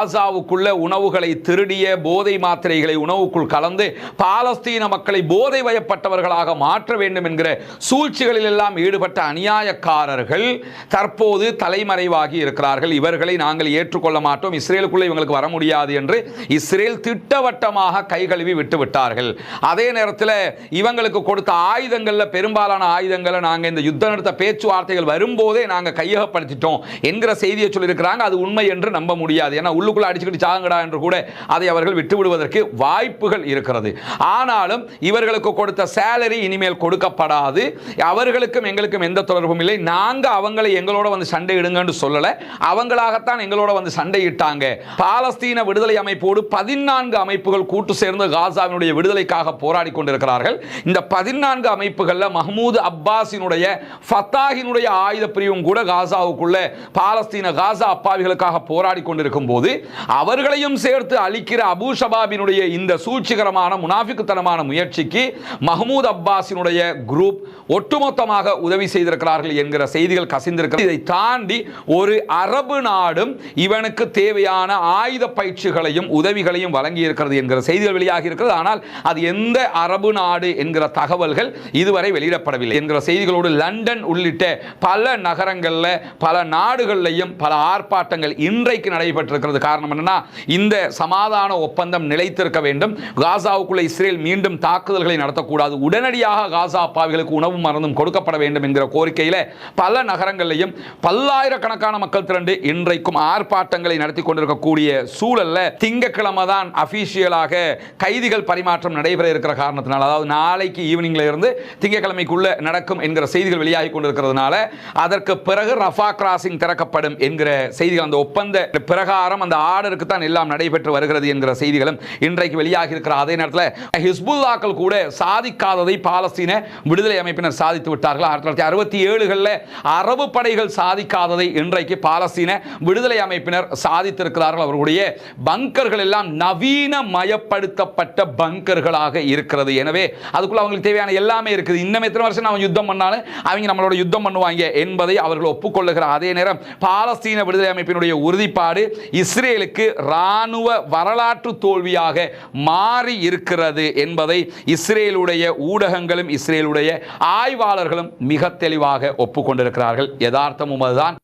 காசாவுக்குள்ள உணவுகளை திருடிய போதை மாத்திரைகளை உணவுக்குள் கலந்து பாலஸ்தீன மக்களை போதை வயப்பட்டவர்களாக மாற்ற வேண்டும் என்கிற சூழ்ச்சிகளில் எல்லாம் ஈடுபட்ட அநியாயக்காரர்கள் தற்போது தலைமறைவாகி இருக்கிறார்கள். இவர்களை நாங்கள் ஏற்றுக்கொள்ள மாட்டோம், இஸ்ரேலுக்குள்ளே இவங்களுக்கு வர முடியாது என்று இஸ்ரேல் திட்டவட்டமாக கைகழுவி விட்டுவிட்டார்கள். அதே நேரத்தில் இவங்களுக்கு கொடுத்த ஆயுதங்கள்ல பெரும்பாலான ஆயுதங்களை நாங்கள் இந்த யுத்த நிறுத்த பேச்சுவார்த்தைகள் வரும்போதே நாங்கள் கையகப்படுத்திட்டோம் என்கிற செய்தியை சொல்லியிருக்கிறாங்க. அது உண்மை என்று நம்ப முடியாது. ஏன்னா உள்ளுக்குள்ள அடிச்சுக்கிட்டு சாங்கடா என்று கூட அதை அவர்கள் விட்டுவிடுவதற்கு வாய்ப்புகள் இருக்கிறது. ஆனாலும் இவர்களுக்கு கொடுத்த சேலரி இனிமேல் கொடுக்கப்படாது. அவர்களுக்கும் எங்களுக்கும் எந்த தொடர்பும் இல்லை. நாங்க அவங்களை எங்களோட வந்து சண்டை இடுங்கன்னு சொல்லல, அவங்களாகத்தான் எங்களோட வந்து சண்டையிட்டாங்க. பாலஸ்தீன விடுதலை அமைப்போடு 14 அமைப்புகள் கூட்டு சேர்ந்து காசாவினுடைய விடுதலைக்காக போராடி கொண்டிருக்கிறார்கள். இந்த 14 அமைப்புகள்ல மஹ்மூத் அப்பாஸினுடைய ஃபத்தாஹினுடைய ஆயுத பிரிவும் கூட காசாவுக்குள்ள பாலஸ்தீன காசா அப்பாவிகளுக்காக போராடி கொண்டிருக்கும் போது அவர்களையும் சேர்த்து அழிக்கிற அபூ ஷபாபினுடைய இந்த சூழ்ச்சிகரமான முனாஃபிக்குத்தனமான முயற்சிக்கு மஹ்மூத் அப்பாஸினுடைய குரூப் ஒட்டுமொத்தமாக உதவி செய்திருக்கிறார்கள் என்கிற செய்திகள் கசிந்திருக்கிறது. இதை தாண்டி ஒரு அரபு நாடும் இவனுக்கு தேவையான ஆயுத பயிற்சிகளையும் உதவிகளையும் வழங்கி இருக்கிறது என்கிற செய்திகள் வெளியாகி இருக்கிறது. ஆனால் அது எந்த அரபு நாடு என்கிற தகவல்கள் இதுவரை வெளியிடப்படவில்லை என்கிற செய்திகளோடு லண்டன் உள்ளிட்ட பல நகரங்களில் பல நாடுகளிலையும் பல ஆர்ப்பாட்டங்கள் இன்றைக்கு நடைபெற்றிருக்கிறது. காரணம் என்னன்னா, இந்த சமாதான ஒப்பந்தம் நிலைத்திருக்க வேண்டும், காசாவுக்குள்ள இஸ்ரேல் மீண்டும் தாக்குதல்களை நடத்தக்கூடாது, உடனடியாக காசா அப்பாவிகளுக்கு உணவு மருந்தும் கொடுக்கப்பட வேண்டும் என்கிற கோரிக்கையில் பல நகரங்களிலையும் பல்லாயிரக்கணக்கான மக்கள் திரண்டு இன்றைக்கும் ஆர்ப்பாட்டங்களை நடத்தி கொண்டிருக்கக்கூடிய சூழல்ல திங்கட்கிழமை தான் அபிஷியலாக கைதிகள் பரிமாற்றம் நடைபெற இருக்கிற காரணத்தினால், அதாவது நாளைக்கு ஈவினிங்ல இருந்து திங்கட்கிழமைக்குள்ள நடக்கும் என்கிற செய்திகள் வெளியாகி கொண்டிருக்கிறதுனால அதற்கு பிறகு ரஃபா கிராசிங் திறக்கப்படும் என்கிற செய்திகள், அந்த ஒப்பந்த பிரகாரம் அந்த ஆர்டருக்கு தான் எல்லாம் நடைபெற்று வருகிறது என்கிற செய்திகளும் இன்றைக்கு வெளியாகி இருக்கிற அதே நேரத்தில் ஹிஸ்புல்லாக்கள் கூட சாதிக்காததை பாலஸ்தீன விடுதலை அமைப்பினர் சாதித்து விட்டார்கள். 1967 அரபு படைகள் சாதிக்காததை இன்றைக்கு பாலஸ்தீன விடுதலை அமைப்பினர் சாதித்திருக்கிறார்கள். அவர்களுடைய பங்கர்கள் எல்லாம் நவீன மயப்படுத்தப்பட்ட பங்கர்களாக இருக்கிறது. எனவே அதுக்குள்ள அவங்களுக்கு தேவையான எல்லாமே இருக்குது. இன்னும் எத்தனை வருஷம் நம்ம யுத்தம் பண்ணாலும் அவங்க நம்மளோட யுத்தம் பண்ணுவாங்க என்பதை அவர்கள் ஒப்புக்கொள்ளுகிற அதே நேரம் பாலஸ்தீன விடுதலை அமைப்பினுடைய உறுதிப்பாடு இஸ்ரேலுக்கு இராணுவ வரலாற்று தோல்வியாக மாறி இருக்கிறது என்பதை இஸ்ரேலுடைய ஊடகங்களும் இஸ்ரேலுடைய ஆய்வாளர்களும் மிக தெளிவாக ஒப்புக்கொண்டிருக்கிறார்கள். யதார்த்தமும் அதுதான்.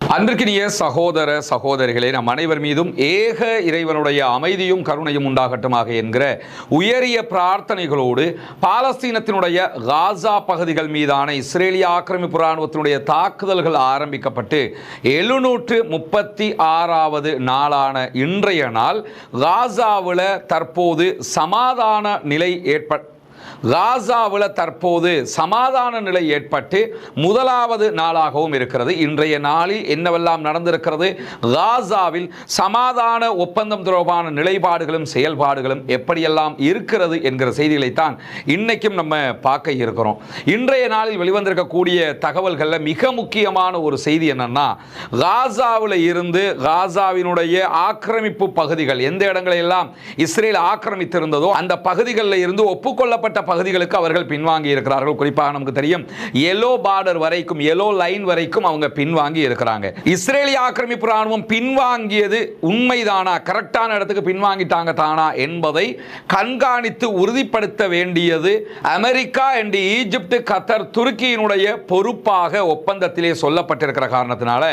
அன்றைக்கினிய சகோதர சகோதரிகளே, நம் அனைவர் மீதும் ஏக இறைவனுடைய அமைதியும் கருணையும் உண்டாகட்டுமாக என்கிற உயரிய பிரார்த்தனைகளோடு பாலஸ்தீனத்தினுடைய காசா பகுதிகள் மீதான இஸ்ரேலிய ஆக்கிரமிப்பு இராணுவத்தினுடைய தாக்குதல்கள் ஆரம்பிக்கப்பட்டு 736வது நாளான இன்றைய நாள் காசாவில் தற்போது சமாதான நிலை காசாவில் தற்போது சமாதான நிலை ஏற்பட்டு முதலாவது நாளாகவும் இருக்கிறது. இன்றைய நாளில் என்னவெல்லாம் நடந்திருக்கிறது, காசாவில் சமாதான ஒப்பந்தம் தொடர்பான நிலைப்பாடுகளும் செயல்பாடுகளும் எப்படியெல்லாம் இருக்கிறது என்கிற செய்திகளைத்தான் இன்னைக்கும் நம்ம பார்க்க இருக்கிறோம். இன்றைய நாளில் வெளிவந்திருக்கக்கூடிய தகவல்களில் மிக முக்கியமான ஒரு செய்தி என்னன்னா, காசாவில் இருந்து காசாவினுடைய ஆக்கிரமிப்பு பகுதிகள் எந்த இடங்களை எல்லாம் இஸ்ரேல் ஆக்கிரமித்திருந்ததோ அந்த பகுதிகளில் இருந்து ஒப்புக்கொள்ளப்பட்ட பகுதிகளுக்கு அவர்கள் பின்வாங்கி இருக்கிறார்கள். குறிப்பாக நமக்கு தெரியும், எல்லோ பார்டர் வரைக்கும், எல்லோ லைன் வரைக்கும் அவங்க பின்வாங்கி இருக்கிறாங்க. இஸ்ரேலிய ஆக்கிரமிப்பு ராணுவம் பின்வாங்கியது உண்மைதானா, கரெக்டான இடத்துக்கு பின்வாங்கிட்டாங்க தானா என்பதை கண்காணித்து உறுதிப்படுத்த வேண்டியது அமெரிக்கா என்று ஈஜிப்ட், கத்தர், துருக்கியினுடைய பொறுப்பாக ஒப்பந்தத்திலே சொல்லப்பட்டிருக்கிற காரணத்தினால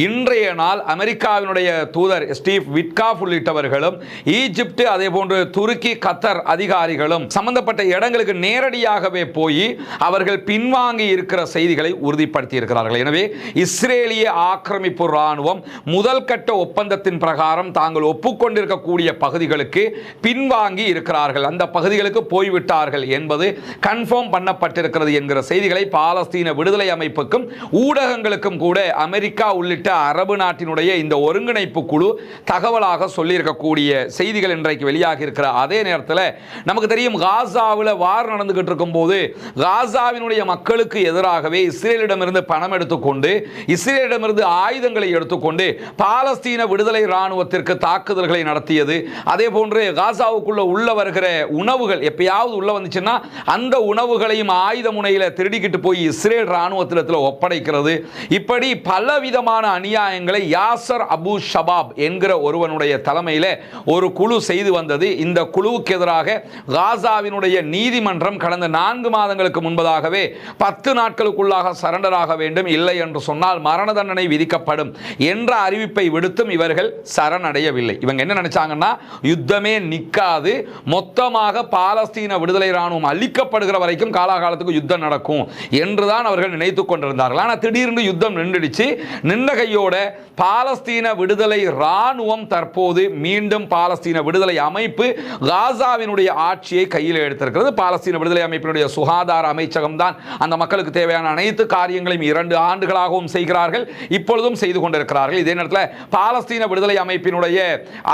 இன்றைய நாள் அமெரிக்காவினுடைய தூதர் ஸ்டீவ் விட்காஃப் உள்ளிட்டவர்களும் ஈஜிப்ட் அதே போன்று துருக்கி, கத்தர் அதிகாரிகளும் சம்பந்தப்பட்ட இடங்களுக்கு நேரடியாகவே போய் அவர்கள் பின்வாங்கி இருக்கிற செய்திகளை உறுதிப்படுத்தி இருக்கிறார்கள். எனவே இஸ்ரேலிய ஆக்கிரமிப்பு ராணுவம் முதல் கட்ட ஒப்பந்தத்தின் பிரகாரம் தாங்கள் ஒப்புக்கொண்டிருக்கக்கூடிய பகுதிகளுக்கு பின்வாங்கி இருக்கிறார்கள், அந்த பகுதிகளுக்கு போய்விட்டார்கள் என்பது கன்ஃபார்ம் பண்ணப்பட்டிருக்கிறது என்கிற செய்திகளை பாலஸ்தீன விடுதலை அமைப்புக்கும் ஊடகங்களுக்கும் கூட அமெரிக்கா உள்ளிட்ட அரபு நாட்டினுடைய இந்த ஒருங்கிணைப்பு குழு தகவலாக சொல்லியிருக்கக்கூடிய செய்திகள் இன்றைக்கு வெளியாகி இருக்கிற அதே நேரத்தில் நமக்கு தெரியும், காசாவில் வார் நடந்துகிட்டு இருக்கும் போது காசாவினுடைய மக்களுக்கு எதிராகவே இஸ்ரேலிடமிருந்து பணம் எடுத்துக்கொண்டு இஸ்ரேலிடமிருந்து ஆயுதங்களை எடுத்துக்கொண்டு பாலஸ்தீன விடுதலை இராணுவத்திற்கு தாக்குதல்களை நடத்தியது. அதே போன்று காசாவுக்குள்ள உள்ள வருகிற உணவுகள் எப்பயாவது உள்ள வந்துச்சுன்னா அந்த உணவுகளையும் ஆயுத முனையில் திருடிக்கிட்டு போய் இஸ்ரேல் இராணுவத்திடத்தில் ஒப்படைக்கிறது. இப்படி பலவிதமான அநியாயங்களை யாசர் அபு ஷபாப் என்கிற ஒருவனுடைய தலைமையில் ஒரு குழு செய்து வந்தது. இந்த குழுவுக்கு எதிராக காசாவினுடைய நீதிமன்றம் கடந்த 4 மாதங்களுக்கு முன்பதாகவே 10 நாட்களுக்குள்ளாக சரண்டர் ஆக வேண்டும், இல்லை என்று சொன்னால் மரண தண்டனை விதிக்கப்படும் என்ற அறிவிப்பை விடுத்தும் இவர்கள் சரணடையவில்லை. இவங்க என்ன நினைச்சாங்கன்னா யுத்தமே நிற்காது, மொத்தமாக பாலஸ்தீன விடுதலை ராணுவம் அழிக்கப்படுகிற வரைக்கும் காலாகாலத்துக்கு யுத்தம் நடக்கும் என்றுதான் அவர்கள் நினைத்துக் கொண்டிருந்தார்கள். ஆனால் திடீர்னு யுத்தம் நின்றுடுச்சு. நின்ற கையோட பாலஸ்தீன விடுதலை ராணுவம் தற்போது மீண்டும் பாலஸ்தீன விடுதலை அமைப்பு காசாவினுடைய ஆட்சியை கையில் எடுத்திருக்கிறது. பாலஸ்தீன விடுதலை அமைப்பினுடைய சுகாதார அமைச்சகம் தான் அந்த மக்களுக்கு தேவையான அனைத்து காரியங்களையும் 2 ஆண்டுகளாகவும் செய்கிறார்கள், இப்பொழுதும் செய்து கொண்டிருக்கிறார்கள். இதே நேரத்தில் பாலஸ்தீன விடுதலை அமைப்பினுடைய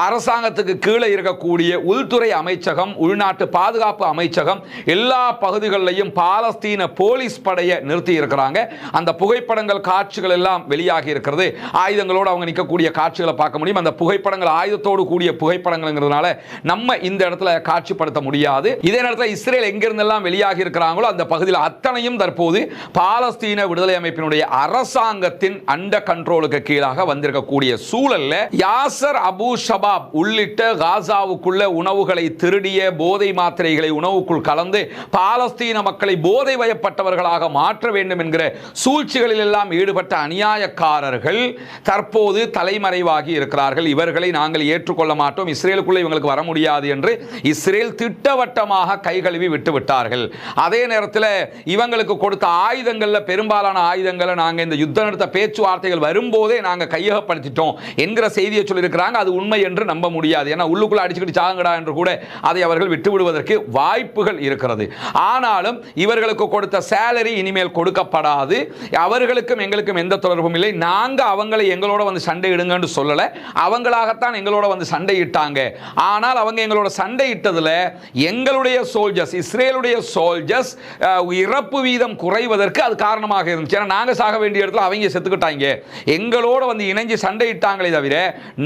அரசாங்கத்துக்கு கீழே இருக்கக்கூடிய உள்துறை அமைச்சகம், உள்நாட்டு பாதுகாப்பு அமைச்சகம் எல்லா பகுதிகளிலையும் பாலஸ்தீன போலீஸ் படையை நிறுத்தி இருக்கிறாங்க. அந்த புகைப்படங்கள் காட்சிகள் எல்லாம் வெளியாகி இருக்கிறது. ஆயுதங்களோடு அவங்க நிற்கக்கூடிய காட்சிகளை பார்க்க முடியும். அந்த புகைப்படங்கள் ஆயுதத்தோடு கூடிய புகைப்படங்கள்ங்கிறதுனால நம்ம இந்த இடத்துல காட்சிப்படுத்த முடியாது. இதே நேரத்தில் இஸ்ரேல் எங்கிருந்தெல்லாம் வெளியாகி இருக்கிறாங்களோ அந்த பகுதியில் அத்தனையும் தற்போது பாலஸ்தீன விடுதலை அமைப்பினுடைய அரசாங்கத்தின் அண்ட கண்ட்ரோலுக்கு கீழாக வந்திருக்கக்கூடிய சூழல்ல யாசர் அபு ஷபாப் உள்ளிட்ட காசாவுக்குள்ள உணவுகளை திருடிய போதை மாத்திரைகளை உணவுக்குள் கலந்து பாலஸ்தீன மக்களை போதை வயப்பட்டவர்களாக மாற்ற வேண்டும் என்கிற சூழ்ச்சிகளில் எல்லாம் ஈடுபட்ட அநியாயக்காரர்கள் தற்போது தலைமறைவாகி இருக்கிறார்கள். இவர்களை நாங்கள் ஏற்றுக்கொள்ள மாட்டோம், இஸ்ரேலுக்குள்ள இவங்களுக்கு வர முடியாது என்று இஸ்ரேல் திட்டவட்டமாக கைகழுவி விட்டு விட்டார்கள். அதே நேரத்தில் இவங்களுக்கு கொடுத்த ஆயுதங்கள்ல பெரும்பாலான ஆயுதங்களை நாங்கள் இந்த யுத்த நிறுத்த பேச்சுவார்த்தைகள் வரும்போதே நாங்கள் கையகப்படுத்திட்டோம் என்கிற செய்தியை சொல்லியிருக்கிறாங்க. அது உண்மை என்று நம்ப முடியாது. ஏன்னா உள்ளுக்குள்ள அடிச்சுக்கிட்டு சாங்கடா என்று கூட அதை அவர்கள் விட்டு விடுவதற்கு வாய்ப்புகள் இருக்கிறது. ஆனாலும் இவர்களுக்கு கொடுத்த சேலரி இனிமேல் கொடுக்கப்படாது. அவர்களுக்கும் எங்களுக்கும் எந்த தொடர்பும் இல்லை. நாங்க அவங்களை எங்களோட வந்து சண்டை இடுங்கன்னு சொல்லல, அவங்களாகத்தான் எங்களோட வந்து சண்டை இட்டாங்க. ஆனால் அவங்க எங்களோட சண்டை இட்டதுல எங்களுடைய சோல்ஜர்ஸ், இஸ்ரேலுடைய சோல்ஜர்ஸ் இறப்பு வீதம் குறைவதற்கு அது காரணமாக இருந்துச்சு. ஏன்னா நாங்க சாக வேண்டிய இடத்துல அவங்க செத்துக்கிட்டாங்க, எங்களோட வந்து இணைஞ்சு சண்டை இட்டாங்களே தவிர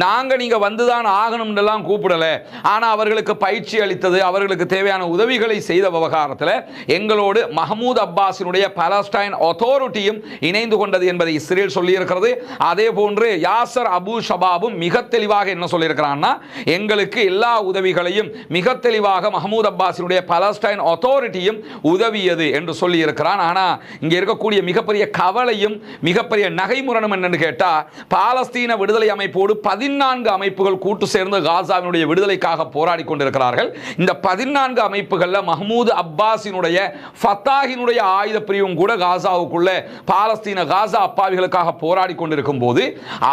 நாங்க நீங்க வந்துதான் ஆகணும் எல்லாம் கூப்பிடல. ஆனா அவர்களுக்கு பயிற்சி அளித்தது, அவர்களுக்கு தேவையான உதவிகளை செய்த விவகாரத்தில் எங்களோடு மஹமூத் அப்பாஸினுடைய பாலஸ்டைன் அத்தாரிட்டியும் இணைந்து கொண்டது என்பதை இஸ்ரேல் சொல்லியிருக்கிறது. அதே போன்று யாசர் அபு ஷபாபும் மிக தெளிவாக என்ன சொல்லியிருக்கிறான்னா, எங்களுக்கு எல்லா உதவிகளையும் மிக தெளிவாக மஹமூத் அப்பாஸினுடைய பாலஸ்டைன் அத்தாரிட்டியும் உதவியது என்று சொல்லியிருக்கிறான். ஆனால் இங்கே இருக்கக்கூடிய மிகப்பெரிய கவலையும் மிகப்பெரிய நகைமுரணும் என்னன்னு கேட்டால், பாலஸ்தீன விடுதலை அமைப்போடு 14 அமைப்புகள் கூட்டு சேர்ந்து காசாவினுடைய விடுதலைக்காக போராடி கொண்டிருக்கிறார்கள். இந்த 14 அமைப்புகளில் மஹமூத் அப்பாஸினுடைய ஃபத்தாஹினுடைய ஆயுத பிரிவும் கூட காசாவுக்குள்ள பாலஸ்தீன காசா அப்பாவிகளுக்காக போராடி கொண்டிருக்கும் போது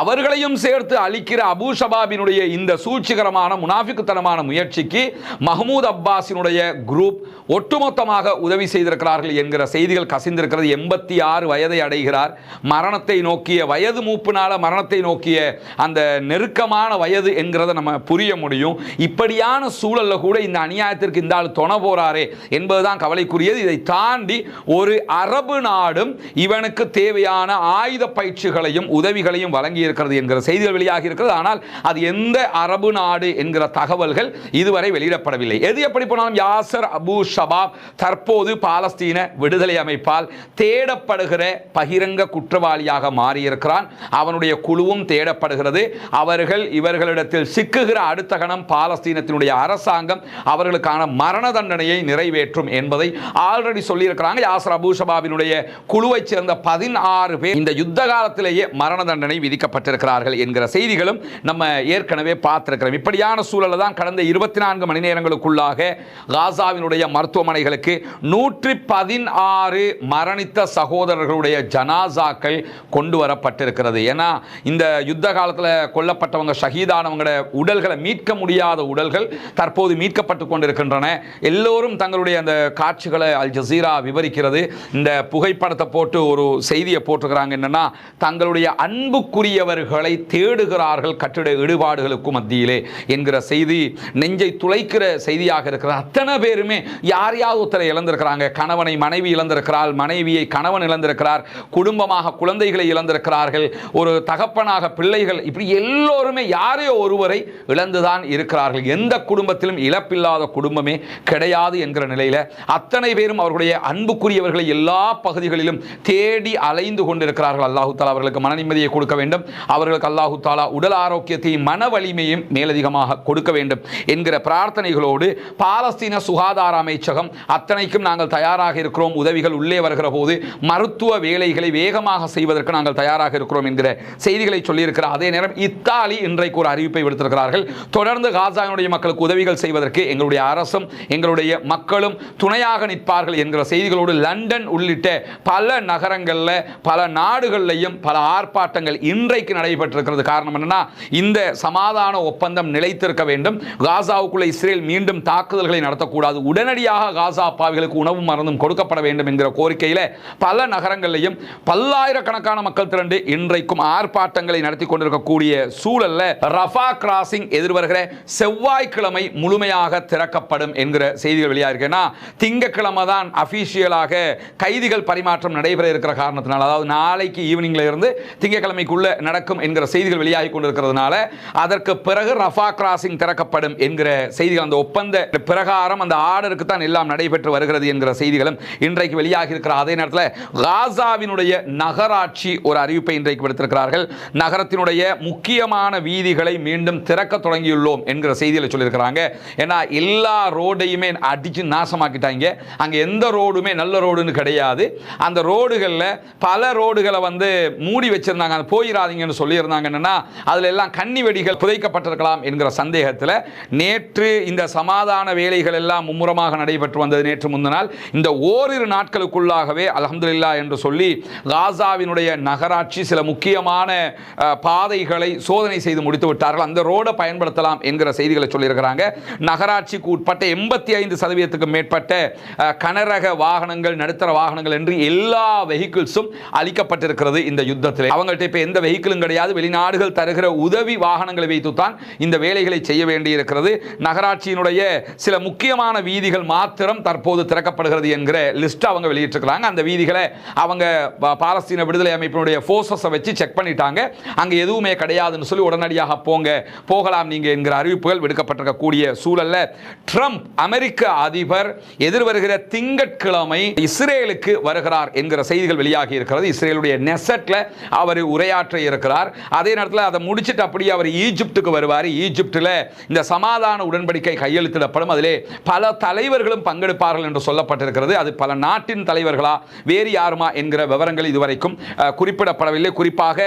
அவர்களையும் சேர்த்து அழிக்கிற அபு ஷபாபினுடைய இந்த சூழ்ச்சிகரமான முனாஃபிக்குத்தனமான முயற்சிக்கு மஹமூத் அப்பாஸினுடைய குரூப் ஒட்டுமொத்தமாக உதவி செய்திருக்கிறார்கள் என்கிற செய்திகள் கசிந்திருக்கிறது. 86 வயதை அடைகிறார். மரணத்தை நோக்கிய வயது மூப்புனால மரணத்தை நோக்கிய அந்த நெருக்கமான வயது என்கிறத நம்ம புரிய முடியும். இப்படியான சூழல்ல கூட இந்த அநியாயத்திற்கு இந்த ஆள் தொண போறாரே என்பதுதான் கவலைக்குரியது. இதை தாண்டி ஒரு அரபு நாடும் இவனுக்கு தேவையான ஆயுத பயிற்சிகளையும் உதவிகளையும் வழங்கி இருக்கிறது என்கிற செய்திகள் வெளியாகி இருக்கிறது. ஆனால் அது எந்த அரபு நாடு என்கிற தகவல்கள் இதுவரை வெளியிடப்படவில்லை. எது எப்படி போனாலும் யாசர் அபு ஷபாப் தற்போது பாலஸ்தீன விடுதலை அமைப்பால் தேடப்படுகிற பகிரங்க குற்றவாளியாக மாறியிருக்கிறான். அவனுடைய குழுவும் தேடப்படுகிறது. அவர்கள் இவர்களிடத்தில் சிக்குகிற அடுத்த கணம் பாலஸ்தீனத்தினுடைய அரசாங்கம் அவர்களுக்கான மரண தண்டனையை நிறைவேற்றும் என்பதை ஆல்ரெடி சொல்லியிருக்கிறாங்க. யாசர் அபு ஷபாபினுடைய குழுவை சேர்ந்த 16 பேர் இந்த யுத்த காலத்திலேயே மரண தண்டனை விதிக்கப்பட்டிருக்கிறார்கள் என்கிற செய்திகளும் நம்ம ஏற்கனவே பார்த்திருக்கிறோம். இப்படியான சூழலில் தான் கடந்த 24 மணி நேரங்களுக்குள்ளாக காசாவினுடைய மருத்துவமனைகளுக்கு 116 மரணித்த சகோதரர்களுடைய ஜனாசாக்கள் கொண்டு வரப்பட்டிருக்கிறது. ஏன்னா இந்த யுத்த காலத்தில் கொல்லப்பட்டவங்க ஷஹீதானவங்களோட உடல்களை மீட்க முடியாத உடல்கள் தற்போது மீட்கப்பட்டு கொண்டிருக்கின்றன. எல்லோரும் தங்களுடைய அந்த காட்சிகளை அல் ஜசீரா விவரிக்கிறது. இந்த புகைப்படத்தை போட்டு ஒரு செய்தியை போட்டுக்கிறாங்க. என்னன்னா, தங்களுடைய அன்புக்குரியவர்களை தேடுகிறார்கள் கட்டிட இடுபாடுகளுக்கும் மத்தியிலே என்கிற செய்தி நெஞ்சை துளைக்கிற செய்தியாக இருக்கிறது. அத்தனை பேருமே யாரையாவது ஒருத்தரை இழந்திருக்கிறாங்க. கணவனை மனைவி இழந்திருக்கிறாள், மனைவியை கணவன் இழந்திருக்கிறார், குடும்பமாக குழந்தைகளை இழந்திருக்கிறார்கள், ஒரு தகப்பனாக பிள்ளைகள், இப்படி எல்லோருமே யாரையோ ஒருவரை இழந்துதான் இருக்கிறார்கள். எந்த குடும்பத்திலும் இழப்பில்லாத குடும்பமே கிடையாது என்கிற நிலையில அத்தனை பேரும் அவர்களுடைய அன்புக்குரியவர்களை எல்லா பகுதிகளிலும் தேடி அலைந்து கொண்டிருக்கிறார்கள். அல்லாஹு தாலா அவர்களுக்கு மன நிம்மதியை கொடுக்க வேண்டும். அவர்களுக்கு அல்லாஹு தாலா உடல் ஆரோக்கியத்தையும் மன வலிமையும் மேலதிகமாக கொடுக்க வேண்டும் என்கிற பிரார்த்தனைகளோடு பாலஸ்தீன சுகாதார அமைச்சகம் அத்தனைக்கும் நாங்கள் தயாராக இருக்கிறோம், உதவிகள் உள்ளே வருகிற போது மருத்துவ வேலைகளை வேகமாக செய்வதற்கு நாங்கள் தயாராக இருக்கிறோம் என்கிற செய்திகளை சொல்லியிருக்கிறார். அதே நேரம் இத்தாலி இன்றைக்கு ஒரு அறிவிப்பை விடுத்திருக்கிறார்கள். தொடர்ந்து காசாவினுடைய மக்களுக்கு உதவிகள் செய்வதற்கு எங்களுடைய அரசும் எங்களுடைய மக்களும் துணையாக நிற்பார்கள் என்கிற செய்திகளோடு லண்டன் உள்ளிட்ட பல நகரங்களில் பல நாடுகளிலையும் பல ஆர்ப்பாட்டங்கள் இன்றைக்கு நடைபெற்றிருக்கிறது. காரணம் என்னன்னா, இந்த சமாதான ஒப்பந்தம் நிலைத்திருக்க வேண்டும். காசாவுக்குள்ள இஸ்ரேல் மீண்டும் தாக்குதல்களை நடத்தக்கூடாது, உடனடியாக காசா பாவிகளுக்கு உணவு மருந்தும் கொடுக்கப்பட வேண்டும் என்கிற கோரிக்கையில் பல நகரங்களிலையும் பல்லாயிரக்கணக்கான மக்கள் திரண்டு இன்றைக்கும் ஆர்ப்பாட்டங்களை நடத்தி கொண்டிருக்கக்கூடிய சூழல்ல ரஃபா கிராசிங் எதிர்வருகிற செவ்வாய்க்கிழமை முழுமையாக திறக்கப்படும் என்கிற செய்திகள் வெளியாகிருக்குன்னா, திங்கட்கிழமை தான் அபிஷியலாக கைதிகள் பரிமாற்றம் நடைபெற இருக்கிற காரணத்தினால், அதாவது நாளைக்கு ஈவினிங்ல இருந்து திங்கட்கிழமைக்குள்ள நடக்கும் என்கிற செய்திகள் வெளியாகி கொண்டிருக்கிறதுனால அதற்கு பிறகு ரஃபா கிராசிங் திறக்கப்படும் என்கிற செய்திகள், அந்த ஒப்பந்த பிரகாரம் அந்த ஆர்டருக்கு தான் எல்லாம் நடைபெற்று வருகிறது என்கிற செய்திகளும் இன்றைக்கு வெளியாகி இருக்கிற அதே நேரத்தில் காசாவினுடைய நகராட்சி ஒரு அறிவிப்பை இன்றைக்கு விடுத்திருக்கிறார்கள். நகரத்தினுடைய முக்கியமான வீதிகளை மீண்டும் திறக்க தொடங்கியுள்ளோம் என்கிற செய்திகளை சொல்லியிருக்கிறாங்க. ஏன்னா எல்லா ரோடையுமே அடிச்சு நாசமாக்கிட்டாங்க. அங்க எந்த ரோடுமே நல்ல ரோடுன்னு கிடையாது. அந்த ரோடுகளில் பல ரோடுகளை மூடி வச்சிருந்தாங்க, போயிடாதீங்கன்னு சொல்லியிருந்தாங்க. என்னன்னா அதுல எல்லாம் கன்னி வெடிகள் புதைக்கப்பட்டிருக்கலாம் என்கிற சந்தேகத்தில் நேற்று இந்த சமாதான வேலைகள் எல்லாம் மும்முரமாக நடைபெற்று வந்தது. நேற்று முந்தினால் இந்த ஓரிரு நாட்களுக்குள்ளாகவே அல்ஹம்துலில்லாஹ் என்று சொல்லி காசாவினுடைய நகராட்சி சில முக்கியமான பாதைகளை சோதனை செய்து முடித்து விட்டார்கள். அந்த ரோடை பயன்படுத்தலாம் என்கிற செய்திகளை சொல்லியிருக்கிறாங்க. நகராட்சிக்கு உட்பட்ட 85% மேற்பட்ட கனரக வாகனங்கள், நடுத்தர வாகனங்கள் என்று எல்லா வெஹிக்கிள்ஸும் அளிக்கப்பட்டிருக்கிறது இந்த யுத்தத்தில். அவங்கள்ட்ட இப்ப எந்த வெஹிக்கிளும் கிடையாது. வெளிநாடுகள் தருகிற உதவி வாகனங்களை வைத்துத்தான் இந்த வேலைகளை செய்ய வேண்டியிருக்கிறது. நகராட்சியினுடைய சில முக்கியமான வீதிகள் மாத்திரம் தற்போது திறக்கப்படுகிறது என்கிற லிஸ்ட் அவங்க வெளியிட்டிருக்கிறாங்க. அந்த வீதிகளை அவங்க பாலஸ்தீன விடுதலை அமைப்பினுடைய போர்சஸை வச்சு செக் பண்ணிட்டாங்க. அங்க எதுவுமே கிடையாதுன்னு சொல்லி உடனடியாக போகலாம் நீங்க என்கிற அறிவிப்புகள் விடுக்கப்பட்டிருக்கக்கூடிய சூழல்ல ட்ரம்ப் அமெரிக்க அதிபர் எதிர்வருகிற திங்கட்கிழமை இஸ்ரேலுக்கு வருகிறார் என்கிற செய்திகள் வெளியாகி இருக்கிறது. இஸ்ரேலுடைய நெசட்ல அவர் உரையாற்ற இருக்கிறார். அதே நேரத்தில் அதை முடிச்சிட்டு அப்படியே அவர் ஈஜிப்டுக்கு வருவார். ஈஜிப்டில் இந்த சமாதான உடன்படிக்கை கையெழுத்திடப்படும். அதிலே பல தலைவர்களும் பங்கெடுப்பார்கள் என்று சொல்லப்பட்டிருக்கிறது. அது பல நாட்டின் தலைவர்களா வேறு யாருமா என்கிற விவரங்கள் இதுவரைக்கும் குறிப்பிடப்படவில்லை. குறிப்பாக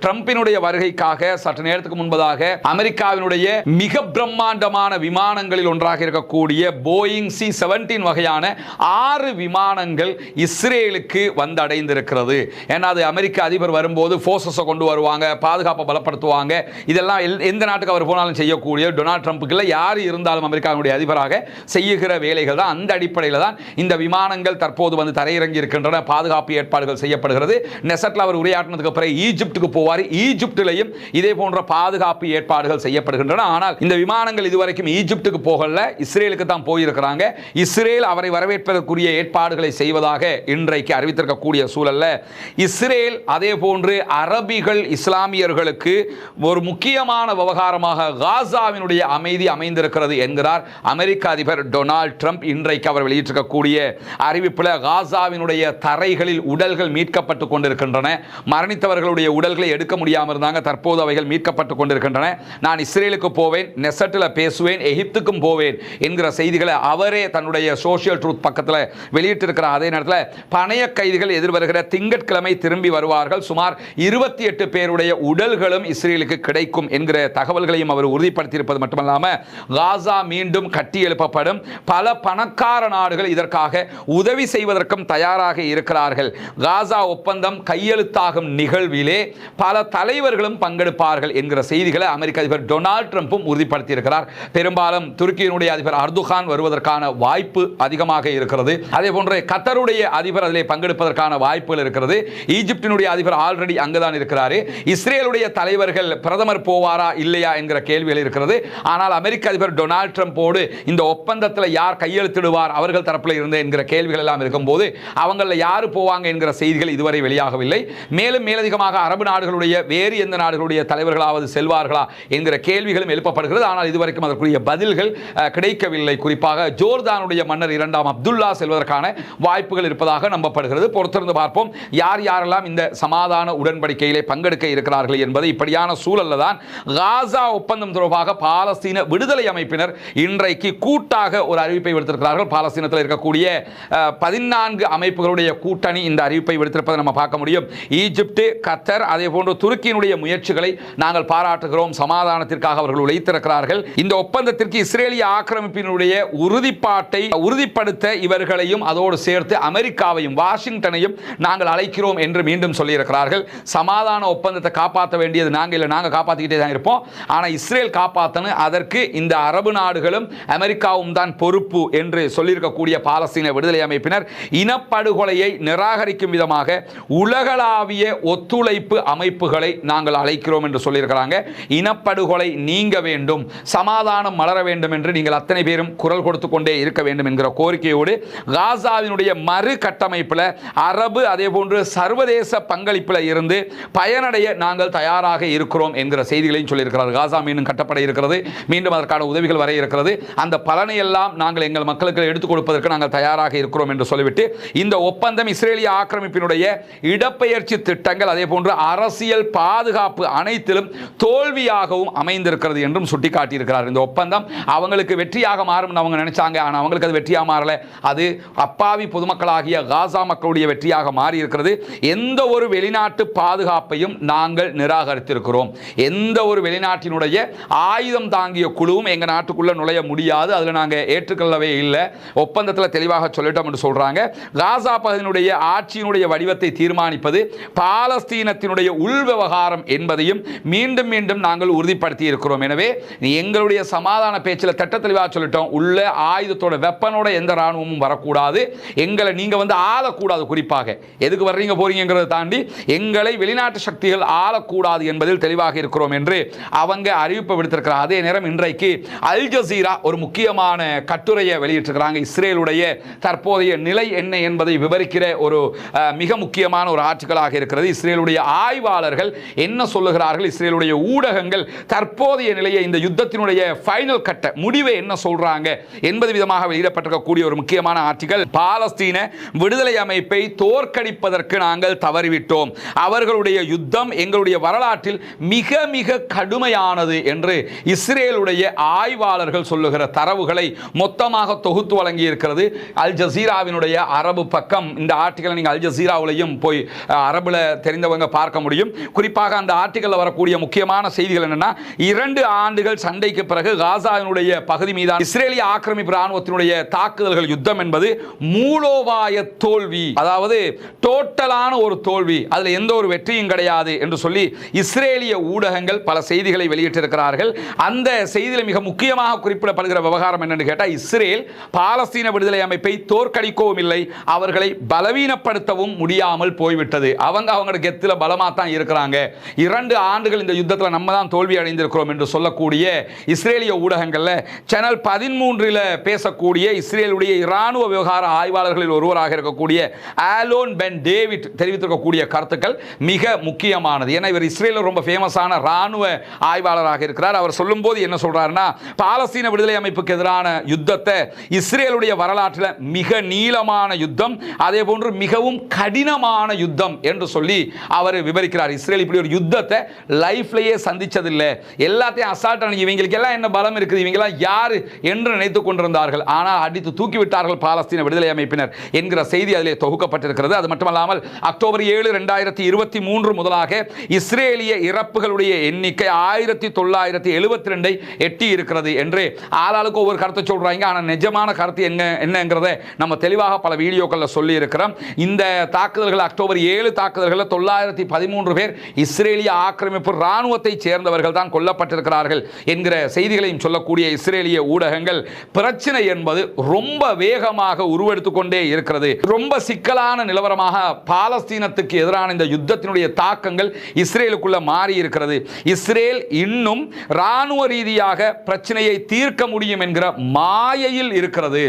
ட்ரம்பினுடைய வருகைக்காக சற்று நேரத்துக்கு முன்பதாக அமெரிக்காவினுடைய மிக பிரம்மாண்டமான விமானங்களில் ஒன்றாக இருக்கக்கூடிய போயிங் C-17 வகையான 6 விமானங்கள் இஸ்ரேலுக்கு வந்தடைந்திருக்கிறது. ஏன்னா அது அமெரிக்க அதிபர் வரும்போது போர்சஸை கொண்டு வருவாங்க, பாதுகாப்பை பலப்படுத்துவாங்க. இதெல்லாம் எந்த நாட்டுக்கு அவர் போனாலும் செய்யக்கூடிய டொனால்ட் ட்ரம்புக்கு இல்லை, யார் இருந்தாலும் அமெரிக்காவுடைய அதிபராக செய்யுகிற வேலைகள் தான். அந்த அடிப்படையில் தான் இந்த விமானங்கள் தற்போது தரையிறங்கி இருக்கின்றன. பாதுகாப்பு ஏற்பாடுகள் செய்யப்படுகிறது. நெசட்ல அவர் உரையாற்றினதுக்கு பிறகு ஈஜிப்டுக்கு போவார். ஈஜிப்டிலையும் இதே போன்ற பாதுகாப்பு ஏற்பாடுகள் செய்யப்படுகின்றன. ஆனால் இந்த விமானங்கள் இதுவரைக்கும் ஈஜிப்டுக்கு போகல, இஸ்ரேலுக்கு தான் போயிருக்கிறாங்க. இஸ்ரேல் அவரை வரவேற்பதற்குரிய ஏற்பாடுகளை செய்வதாக இன்றைக்கு அறிவித்திருக்கக்கூடிய சூழல்ல இஸ்ரேல் அதே போன்று அரபிகள் இஸ்லாமியர்களுக்கு ஒரு முக்கியமான விவகாரமாக காசாவினுடைய அமைதி அமைந்திருக்கிறது என்கிறார் அமெரிக்க அதிபர் டொனால்ட் ட்ரம்ப். இன்றைக்கு அவர் வெளியிட்டிருக்கக்கூடிய அறிவிப்பில் காசாவினுடைய தரைகளில் உடல்கள் மீட்கப்பட்டு கொண்டிருக்கின்றன. மரணித்தவர்களுடைய உடல்களை எடுக்க முடியாமல் இருந்தாங்க, தற்போது அவைகள் மீட்கப்பட்டு கொண்டிருக்கின்றன. நான் இஸ்ரேலுக்கு போவேன், நெசட்டில் பேசுவேன், எகிப்துக்கும் போவேன் என்கிற செய்திகளை அவரே தன்னுடைய சோஷியல் ட்ரூத் பக்கத்தில் வெளியிட்டிருக்கிறார். அதே நேரத்தில் பணைய கைதிகள் எதிர்வருகிற திங்கட்கிழமை திரும்பி வருவார்கள். சுமார் 28 பேருடைய உடல்களும் இஸ்ரேலுக்கு கிடைக்கும் என்கிற தகவல்களையும் அவர் உறுதிப்படுத்தியிருப்பது மட்டுமல்லாமல் காசா மீண்டும் கட்டி எழுப்பப்படும். பல பணக்கார நாடுகள் இதற்காக உதவி செய்வதற்கும் தயாராக இருக்கிறார்கள். காசா ஒப்பந்தம் கையெழுத்தாகும் நிகழ்விலே பல தலைவர்களும் பங்கெடுப்பார்கள் என்கிற செய்திகளை அமெரிக்க அதிபர் டொனால்ட் ட்ரம்பும் உறுதிப்படுத்தியிருக்கிறார். பெரும்பாலும் துருக்கியினுடைய அதிபர் அர்துகான் வருவதற்கான வாய்ப்பு அதிகமாக இருக்கிறது. அதே போன்று கத்தருடைய அதிபர் அதிலே பங்கெடுப்பதற்கான வாய்ப்புகள் இருக்கிறது. ஈஜிப்டினுடைய அதிபர் ஆல்ரெடி அங்குதான் இருக்கிறார். இஸ்ரேலுடைய தலைவர்கள் பிரதமர் போவாரா இல்லையா என்கிற கேள்விகள் இருக்கிறது. ஆனால் அமெரிக்க அதிபர் டொனால்ட் ட்ரம்போடு இந்த ஒப்பந்தத்தில் யார் யார் கையெழுத்திடுவார் அவர்கள் தரப்பில் இருந்து என்கிற கேள்விகள் எல்லாம் இருக்கும்போது அவங்கள யாரு போவாங்க என்கிற செய்திகள் இதுவரை வெளியாகவில்லை. மேலும் மேலதிகமாக அரபு நாடுகளுடைய வேறு எந்த நாடுகளுடைய தலைவர்களாவது செல்வார்களா என்கிற கேள்விகளும் எழுப்பப்படுகிறது. ஆனால் இதுவரைக்கும் அதற்குரிய பதில்கள் கிடைக்கவில்லை. குறிப்பாக ஜோர்தானுடைய மன்னர் இரண்டாம் அப்துல்லா செல்வதற்கான வாய்ப்புகள் இருப்பதாக நம்பப்படுகிறது. பொறுத்திருந்து பார்ப்போம் யார் யாரெல்லாம் இந்த சமாதான உடன்படிக்கையிலே பங்கெடுக்க இருக்கிறார்கள் என்பது. இப்படியான சூழல்ல தான் காசா ஒப்பந்தம் தொடர்பாக பாலஸ்தீன விடுதலை அமைப்பினர் இன்றைக்கு கூட்டாக ஒரு அறிவிப்பை விடுத்திருக்கிறார்கள். பாலஸ்தீனத்தில் இருக்கக்கூடிய 14 அமைப்புகளுடைய கூட்டணி இந்த அறிவிப்பை விடுத்திருப்பதை நம்ம பார்க்க முடியும். ஈஜிப்ட், கத்தர், அதே போன்று துருக்கியினுடைய முயற்சிகளை நாங்கள் பாராட்டுகிறோம். சமாதானத்திற்காக அவர்கள் உழைத்திருக்கிறார்கள். இந்த ஒப்பந்தத்திற்கு இஸ்ரேலிய ஆக்கிரமிப்பினுடைய உறுதிப்பாட்டை உறுதிப்படுத்த இவர்களையும் அதோடு சேர்த்து அமெரிக்காவையும் வாஷிங்டனையும் நாங்கள் அழைக்கிறோம் என்று மீண்டும் சொல்லியிருக்கிறார்கள். சமாதான ஒப்பந்தத்தை காப்பாற்ற வேண்டியது நாங்கள் இல்லை, நாங்கள் காப்பாற்றிக்கிட்டே தான் இருப்போம். ஆனால் இஸ்ரேல் காப்பாற்றணும், அதற்கு இந்த அரபு நாடுகளும் அமெரிக்காவும் தான் பொறுப்பு என்று சொல்லியிருக்கக்கூடிய பாலஸ்தீன விடுதலை அமைப்பினர் இனப்படுகொலையை நிராகரிக்கும் விதமாக உலகளாவிய ஒத்துழைப்பு அமைப்புகளை நாங்கள் அழைக்கிறோம் என்று சொல்லியிருக்கிறாங்க. இனப்படுகொலை நீங்க வேண்டும், சமாதானம் மலர வேண்டும் என்று நீங்கள் அத்தனை பேரும் குரல் கொடுத்து கொண்டே இருக்க வேண்டும் என்கிற கோரிக்கையோடு காசாவினுடைய மறு கட்டமைப்பில் அரபு அதே போன்று சர்வதேச பங்களிப்பில் இருந்து பயனடைய நாங்கள் தயாராக இருக்கிறோம் என்கிற செய்திகளையும் சொல்லியிருக்கிறார். காசா மீண்டும் கட்டப்பட இருக்கிறது, மீண்டும் அதற்கான உதவிகள் வர இருக்கிறது. அந்த பலனை எல்லாம் நாங்கள் எங்கள் மக்களுக்கு எடுத்துக் கொடுப்பதற்கு நாங்கள் தயாராக இருக்கிறோம் என்று சொல்லிவிட்டு இந்த ஒப்பந்தம் இஸ்ரேலிய ஆக்கிரமிப்பினுடைய இடப்பெயர்ச்சி திட்டங்கள் அதே போன்று அரசியல் பாதுகாப்பு அனைத்திலும் தோல்வியாகவும் அமைந்திருக்கிறது என்றும் சுட்டிக்காட்டியிருக்கிறார். இந்த ஒப்பந்தம் அவங்களுக்கு வெற்றியாக மாறும் அவங்க நினைச்சாங்க, ஆனால் அவங்களுக்கு அது வெற்றியாக மாறல. அது அப்பாவி பொதுமக்களாகிய காசா மக்களுடைய வெற்றியாக மாறி இருக்கிறது. எந்த ஒரு வெளிநாட்டு பாதுகாப்பையும் நாங்கள் நிராகரித்திருக்கிறோம். எந்த ஒரு வெளிநாட்டினுடைய ஆயுதம் தாங்கிய குழுவும் எங்க நாட்டுக்குள்ள நுழைய முடியாது, அதில் நாங்கள் ஏற்றுக்கொள்ளவே இல்லை. ஒப்பந்தத்தில் தெளிவாக சொல்லிட்டோம் என்று சொல்றாங்க. காசா பகுதியினுடைய ஆட்சியினுடைய வடிவத்தை தீர்மானிப்பது பாலஸ்தீனத்தினுடைய உள் விவகாரம் என்பதையும் மீண்டும் மீண்டும் நாங்கள் உறுதிப்படுத்தி இருக்கிறோம். எனவே எங்களுடைய சமாதான பேச்சில் திட்ட தெளிவாக சொல்லிட்டோம், உள்ள ஆயுதத்தோட வெப்பனோட எந்த ராணுவமும் வரக்கூடாது, எங்களை நீங்க வந்து ஆளக்கூடாது. குறிப்பாக எதுக்கு வர்றீங்க போறீங்கிறத தாண்டி எங்களை வெளிநாட்டு சக்திகள் ஆளக்கூடாது என்பதில் தெளிவாக இருக்கிறோம் என்று அவங்க அறிவிப்பு விடுத்திருக்கிறார். அதே நேரம் இன்றைக்கு அல் ஜசீரா ஒரு முக்கியமான கட்டுரையை வெளியிட்டிருக்கிறாங்க. இஸ்ரேலுடைய தற்போதைய நிலை என்ன என்பதை விவரிக்கிற ஒரு மிக முக்கியமான ஒரு ஆர்டிக்கலாக இருக்கிறது. இஸ்ரேலுடைய ஆய்வாளர்கள் என்ன சொல்லுகிறார்கள், இஸ்ரேலுடைய ஊடகங்கள் தற்போதைய நிலையை, இந்த யுத்தத்தினுடைய ஃபைனல் கட்ட முடிவை என்ன சொல்றாங்க என்பது விதமாக வெளியிடப்பட்டிருக்கக்கூடிய ஒரு முக்கியமான ஆர்டிக்கல். பாலஸ்தீன விடுதலை அமைப்பை தோற்கடிப்பதற்கு நாங்கள் தவறிவிட்டோம், அவர்களுடைய யுத்தம் எங்களுடைய வரலாற்றில் மிக மிக கடுமையானது என்று இஸ்ரேலுடைய ஆய்வாளர்கள் சொல்லுகிற தரவுகளை மொத்தமாக தொகுத்து வழங்கி இருக்கிறது அல் ஜசீராவினுடைய அரபு பக்கம். இந்த ஆர்டிக்கலை நீங்கள் அல் ஜசீராவிலையும் போய் அரபுல தெரிந்தவங்க பார்க்க முடியும். குறிப்பாக அந்த ஆர்டிக்கலில் வரக்கூடிய முக்கியமான செய்திகள் என்னன்னா, 2 ஆண்டுகள் சண்டைக்கு பிறகு காசாவினுடைய பகுதி மீதான இஸ்ரேலிய ஆக்கிரமிப்பு ராணுவத்தினுடைய தாக்குதல்கள் யுத்தம் என்பது மூலோபாய தோல்வி, அதாவது டோட்டலான ஒரு தோல்வி, அதில் எந்த ஒரு வெற்றியும் கிடையாது என்று சொல்லி இஸ்ரேலிய ஊடகங்கள் பல செய்திகளை வெளியிட்டிருக்கிறார்கள். அந்த செய்தியில் மிக முக்கியமாக குறிப்பிடப்படுகிற விவகாரம் என்னன்னு கேட்டால், இஸ்ரேல் பாலஸ்தீன விடுதலை அமைப்பை தோற்கடிக்கவும் இல்லை, அவர்களை பலவீனப்படுத்தவும் முடியாமல் போய்விட்டது. அவங்க கெத்துல பலமா தான் இருக்கிறாங்க. 2 ஆண்டுகள் இந்த யுத்தத்தில் நம்ம தான் தோல்வி அடைந்திருக்கிறோம் என்று சொல்லக்கூடிய இஸ்ரேலிய ஊடகங்கள்ல சேனல் 13 பேசக்கூடிய இஸ்ரேலுடைய இராணுவ விவகார ஆய்வாளர்களில் ஒருவராக இருக்கக்கூடிய ஆலோன் பென் டேவிட் தெரிவித்திருக்கக்கூடிய கருத்துக்கள் மிக முக்கியமானது. ஏன்னா இவர் இஸ்ரேலில் ரொம்ப ஃபேமஸான இராணுவ ஆய்வாளராக இருக்கிறார். அவர் சொல்லும்போது என்ன சொல்றாருன்னா, பாலஸ்தீன விடுதலை அமைப்புக்கு எதிரான யுத்தத்தை இஸ்ரேலுடைய வரலாற்றில் மிக நீளமான யுத்தம், அதே போன்று மிகவும் கடினமான யுத்தம் என்று சொல்லி அவர் விவரிக்கிறார். இஸ்ரேல் இப்படி ஒரு யுத்தத்தை லைஃப்லயே சந்திச்சதில்லை, எல்லாத்தையும் அசால்ட் அணி, இவங்களுக்கு எல்லாம் என்ன பலம் இருக்குது, இவங்க எல்லாம் யாரு என்று நினைத்துக் கொண்டிருந்தார்கள், ஆனால் அடித்து தூக்கிவிட்டார்கள் பாலஸ்தீன விடுதலை அமைப்பினர் என்கிற செய்தி அதிலே தொகுக்கப்பட்டிருக்கிறது. அது மட்டுமல்லாமல் அக்டோபர் 7, 2023 முதலாக இஸ்ரேலிய இறப்புகளுடைய எண்ணிக்கை 1972 எட்டி இருக்கிறது என்று ஆளாளுக்கு ஒவ்வொரு கருத்தை சொல்றாங்க. ஆனால் நிஜமான கருத்து என்னங்கிறத நம்ம தெளிவாக பல வீடியோக்களில் சொல்லி இருக்கிறோம். இந்த தாக்குதல்கள் அக்டோபர் 7 தாக்குதல்களில் 913 பேர் இஸ்ரேலிய ஆக்கிரமிப்பு ராணுவத்தை சேர்ந்தவர்கள் தான் கொல்லப்பட்டிருக்கிறார்கள் என்கிற செய்திகளையும் சொல்லக்கூடிய இஸ்ரேலிய ஊடகங்கள், பிரச்சனை என்பது ரொம்ப வேகமாக உருவெடுத்துக் கொண்டே இருக்கிறது. ரொம்ப சிக்கலான நிலவரமாக பாலஸ்தீனத்துக்கு எதிரான இந்த யுத்தத்தினுடைய தாக்கங்கள் இஸ்ரேலுக்குள்ள மாறி இருக்கிறது. இஸ்ரேல் இன்னும் ராணுவ ரீதியாக பிரச்சனையை தீர்க்க முடியும் என்கிற மாயையில் இருக்கிறது.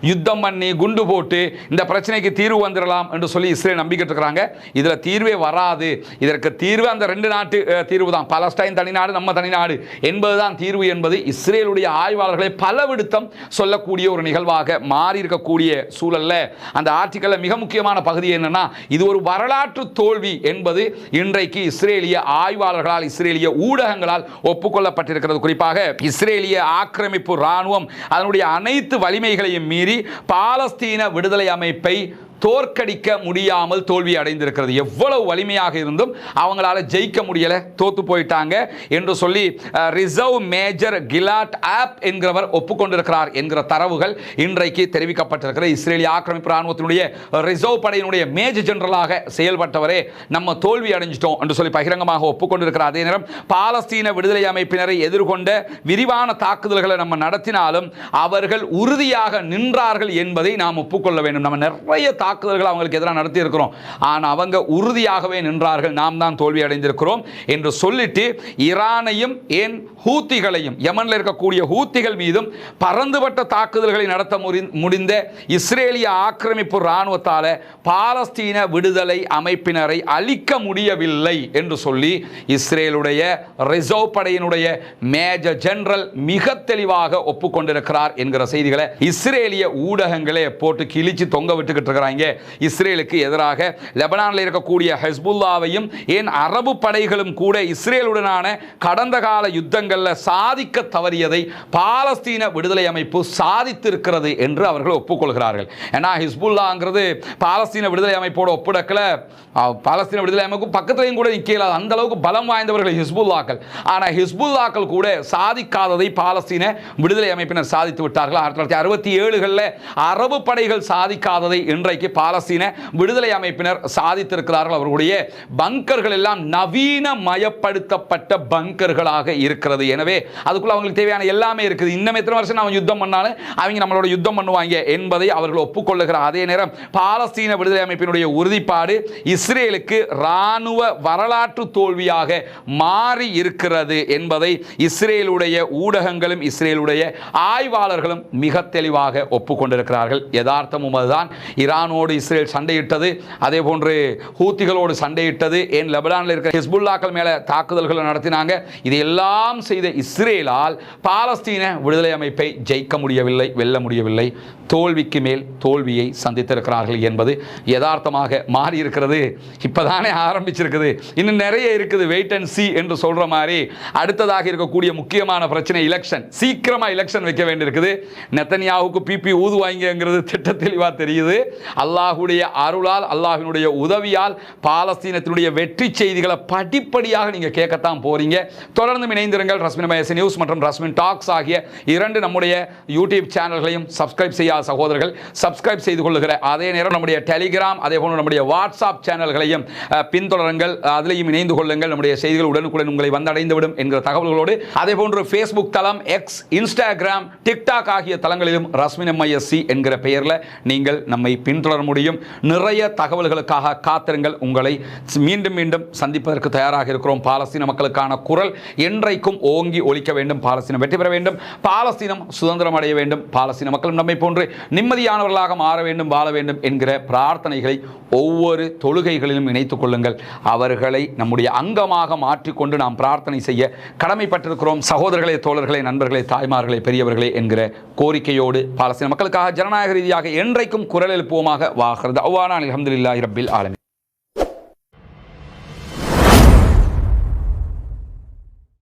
யுத்தம் பண்ணி குண்டு போட்டு இந்த பிரச்சனைக்கு தீர்வு வந்துடலாம் என்று சொல்லி இஸ்ரேல் நம்பிக்கிட்டு இருக்கிறாங்க. இதில் தீர்வே வராது. இதற்கு தீர்வு அந்த ரெண்டு நாட்டு தீர்வு தான். பாலஸ்டைன் தனிநாடு, நம்ம தனிநாடு என்பதுதான் தீர்வு என்பது இஸ்ரேலுடைய ஆய்வாளர்களை பலவிடுத்தம் சொல்லக்கூடிய ஒரு நிகழ்வாக மாறி இருக்கக்கூடிய சூழல்ல அந்த ஆர்டிக்கல்ல மிக முக்கியமான பகுதி என்னன்னா, இது ஒரு வரலாற்று தோல்வி என்பது இன்றைக்கு இஸ்ரேலிய ஆய்வாளர்களால், இஸ்ரேலிய ஊடகங்களால் ஒப்புக்கொள்ளப்பட்டிருக்கிறது. குறிப்பாக இஸ்ரேலிய ஆக்கிரமிப்பு ராணுவம் அதனுடைய அனைத்து வலிமைகளையும் மீறி பாலஸ்தீன விடுதலை அமைப்பை தோற்கடிக்க முடியாமல் தோல்வி அடைந்திருக்கிறது. எவ்வளவு வலிமையாக இருந்தும் அவங்களால ஜெயிக்க முடியல, தோத்து போயிட்டாங்க என்று சொல்லி ரிசர்வ் மேஜர் கிலாட் ஆப் என்கிறவர் ஒப்புக்கொண்டிருக்கிறார் என்கிற தரவுகள் இன்றைக்கு தெரிவிக்கப்பட்டிருக்கிறது. இஸ்ரேலிய ஆக்கிரமிப்பு ராணுவத்தினுடைய ரிசர்வ் படையினுடைய மேஜர் ஜெனரலாக செயல்பட்டவரே நம்ம தோல்வி அடைஞ்சிட்டோம் என்று சொல்லி பகிரங்கமாக ஒப்புக்கொண்டிருக்கிறார். அதே நேரம் பாலஸ்தீன விடுதலை அமைப்பினரை எதிர்கொண்ட விரிவான தாக்குதல்களை நம்ம நடத்தினாலும் அவர்கள் உறுதியாக நின்றார்கள் என்பதை நாம் ஒப்புக்கொள்ள வேண்டும். நம்ம நிறைய தாக்குதல்கள் அவங்களுக்கு எதிராக நடத்தி இருக்கிறோம், ஆனால் அவங்க உறுதியாகவே நின்றார்கள், நாம் தான் தோல்வி அடைந்திருக்கிறோம் என்று சொல்லிட்டு ஈரானையும் ஏன் ஹூத்திகளையும், யமனில் இருக்கக்கூடிய ஹூத்திகள் மீதும் பரந்துபட்ட தாக்குதல்களை நடத்த முடிந்த இஸ்ரேலிய ஆக்கிரமிப்பு ராணுவத்தால் பாலஸ்தீன விடுதலை அமைப்பினரை அழிக்க முடியவில்லை என்று சொல்லி இஸ்ரேலுடைய ரிசர்வ் படையினுடைய மேஜர் ஜெனரல் மிக தெளிவாக ஒப்புக்கொண்டிருக்கிறார் என்கிற செய்திகளை இஸ்ரேலிய ஊடகங்களே போட்டு கிழிச்சு தொங்க விட்டுக்கிட்டு இருக்கிறாங்க. இஸ்ரேலுக்கு எதிராக லெபனானில் இருக்கக்கூடிய ஹெஸ்புல்லாவையும் ஏன் அரபு படைகளும் கூட இஸ்ரேலுடனான கடந்த கால யுத்தங்களில் சாதிக்க தவறியதை பாலஸ்தீன விடுதலை அமைப்பு சாதித்திருக்கிறது என்று அவர்கள் ஒப்புக்கொள்கிறார்கள். ஏன்னா ஹிஸ்புல்லாங்கிறது பாலஸ்தீன விடுதலை அமைப்போட ஒப்புடக்கல, பாலஸ்தீன விடுதலை அமைப்பு பக்கத்திலையும் கூட நிற்கல, அந்த அளவுக்கு பலம் வாய்ந்தவர்கள் ஹிஸ்புல்லாக்கள். ஆனால் ஹிஸ்புல்லாக்கள் கூட சாதிக்காததை பாலஸ்தீன விடுதலை அமைப்பினர் சாதித்து விட்டார்கள். 1967 அரபு படைகள் சாதிக்காததை இன்றைக்கு பாலஸ்தீன விடுதலை அமைப்பினர் சாதித்திருக்கிறார்கள். அவர்களுடைய பங்கர்கள் எல்லாம் நவீன மயப்படுத்தப்பட்ட பங்கர்களாக இருக்கிறது. எனவே அதுக்குள்ள அவங்களுக்கு தேவையான எல்லாமே இருக்குது. இன்னும் எத்தனை வருஷம் நம்ம யுத்தம் பண்ணாலும் அவங்க நம்மளோட யுத்தம் பண்ணுவாங்க என்பதை அவர்கள் ஒப்புக்கொள்ளுகிறார். அதே நேரம் பாலஸ்தீன விடுதலை அமைப்பினுடைய உறுதிப்பாடு இஸ்ரேலுக்கு இராணுவ வரலாற்று தோல்வியாக மாறி இருக்கிறது என்பதை இஸ்ரேலுடைய ஊடகங்களும் இஸ்ரேலுடைய ஆய்வாளர்களும் மிக தெளிவாக ஒப்புக்கொண்டிருக்கிறார்கள். யதார்த்தமும் அதுதான். ஈரானோடு இஸ்ரேல் சண்டையிட்டது, அதே போன்று ஹூத்திகளோடு சண்டையிட்டது, ஏன் லெபனானில் இருக்கிற ஹிஸ்புல்லாக்கள் மேலே தாக்குதல்களை நடத்தினாங்க. இதையெல்லாம் செய்த இஸ்ரேலால் பாலஸ்தீன விடுதலை அமைப்பை ஜெயிக்க முடியவில்லை, வெல்ல முடியவில்லை, தோல்விக்கு மேல் தோல்வியை சந்தித்திருக்கிறார்கள் என்பது யதார்த்தமாக மாறி இருக்கிறது. இப்போதானே ஆரம்பிச்சிருக்குது, இன்னும் நிறைய இருக்குது, வெயிட் அண்ட் சி என்று சொல்ற மாதிரி. அடுத்ததாக இருக்கக்கூடிய முக்கியமான பிரச்சனை எலெக்ஷன். சீக்கிரமா எலெக்ஷன் வைக்க வேண்டியிருக்குது. நெத்தன்யாவுக்கு பிபி ஊதுவாங்கிறது திட்ட தெளிவாக தெரியுது. அல்லாஹுடைய அருளால், அல்லாஹினுடைய உதவியால் பாலஸ்தீனத்தினுடைய வெற்றி செய்திகளை படிப்படியாக நீங்க கேட்கத்தான் போறீங்க. தொடர்ந்து இணைந்திருங்கள். ரஸ்மின் மயசி நியூஸ் மற்றும் ரஸ்மின் டாக்ஸ் ஆகிய இரண்டு நம்முடைய யூடியூப் சேனல்களையும் சப்ஸ்கிரைப் செய்யாத சகோதரர்கள் சப்ஸ்கிரைப் செய்து கொள்ளுகிற அதே நேரம் நம்முடைய டெலிகிராம், அதே போன்று நம்முடைய வாட்ஸ்அப் சேனல்களையும் பின்தொடருங்கள், அதிலையும் இணைந்து கொள்ளுங்கள். நம்முடைய செய்திகள் உடனுக்குடன் உங்களை வந்தடைந்துவிடும் என்கிற தகவல்களோடு அதே போன்று ஃபேஸ்புக் தளம், எக்ஸ், இன்ஸ்டாகிராம், டிக்டாக் ஆகிய தளங்களிலும் ரஸ்மின் எம்ஐஎஸ்சி என்கிற பெயரில் நீங்கள் நம்மை பின்தொடர முடியும். நிறைய தகவல்களுக்காக காத்திருங்கள். உங்களை மீண்டும் மீண்டும் சந்திப்பதற்கு தயாராக இருக்கிறோம். பாலஸ்தீன மக்களுக்கான குரல் என்றைக்கும் ஓங்கி ஒலிக்க வேண்டும். பாலஸ்தீனம் வெற்றி பெற வேண்டும். பாலஸ்தீனம் சுதந்திரம் அடைய வேண்டும். பாலஸ்தீன மக்களும் நம்மை போன்று நிம்மதியானவர்களாக மாற வேண்டும், வாழ வேண்டும் என்கிற பிரார்த்தனைகளை ஒவ்வொரு தொழுகைகளிலும் இணைத்துக் கொள்ளுங்கள். அவர்களை நம்முடைய அங்கமாக மாற்றிக்கொண்டு நாம் பிரார்த்தனை செய்ய கடமைப்பட்டிருக்கிறோம். சகோதரர்களே, தோழர்களே, நண்பர்களே, தாய்மார்களே, பெரியவர்களே என்கிற கோரிக்கையோடு பாலஸ்தீன மக்களுக்காக ஜனநாயக ரீதியாக என்றைக்கும் குரல் எழுப்புவோமாக. வாஹிர் தஅவானா அல்ஹம்துலில்லாஹி ரப்பில் ஆலமீன்.